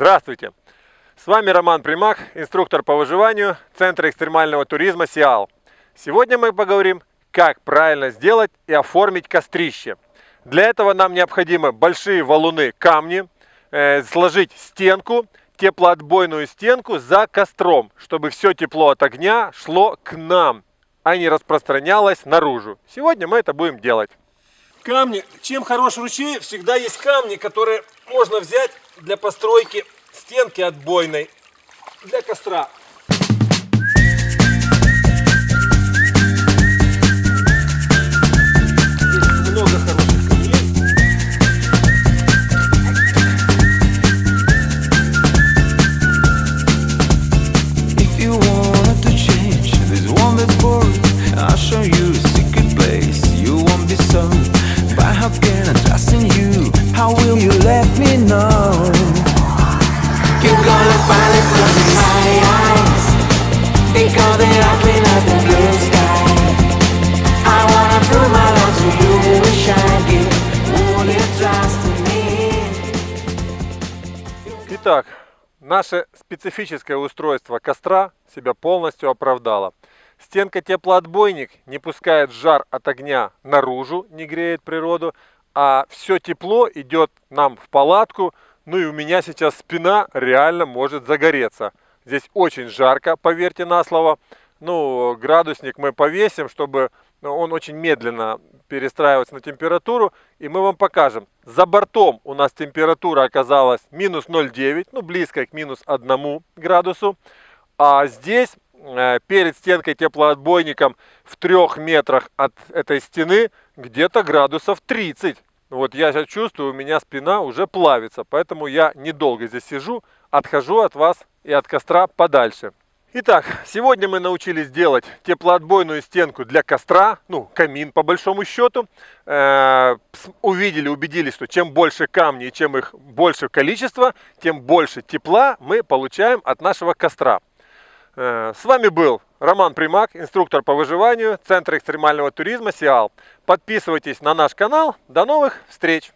Здравствуйте! С вами Роман Примак, инструктор по выживанию Центра экстремального туризма СИАЛ. Сегодня мы поговорим, как правильно сделать и оформить кострище. Для этого нам необходимы большие валуны, камни, сложить стенку, теплоотбойную стенку за костром, чтобы все тепло от огня шло к нам, а не распространялось наружу. Сегодня мы это будем делать. Камни. Чем хорош ручей, всегда есть камни, которые можно взять для постройки стенки отбойной для костра. Здесь много хороших камней. If you want to change, there's one that's boring. I'll show you a secret place you won't be sold. But how can I trust in you? How will you let me know? You're gonna find it closing my eyes, because they're ugly like the blue sky. I wanna prove my love to you, wish I give. Will you trust in me? Итак, наше специфическое устройство костра себя полностью оправдало. Стенка теплоотбойник не пускает жар от огня наружу, не греет природу, а все тепло идет нам в палатку. Ну и у меня сейчас спина реально может загореться. Здесь очень жарко, поверьте на слово. Ну, градусник мы повесим, чтобы он очень медленно перестраивается на температуру. И мы вам покажем. За бортом у нас температура оказалась минус 0,9, ну близко к минус 1 градусу. А здесь, перед стенкой теплоотбойником, в 3 метрах от этой стены, где-то градусов 30. Вот я сейчас чувствую, у меня спина уже плавится, поэтому я недолго здесь сижу, отхожу от вас и от костра подальше. Итак, сегодня мы научились делать теплоотбойную стенку для костра, ну, камин по большому счету. Увидели, убедились, что чем больше камней и чем их больше количество, тем больше тепла мы получаем от нашего костра. С вами был Роман Примак, инструктор по выживанию Центра экстремального туризма СИАЛ. Подписывайтесь на наш канал. До новых встреч!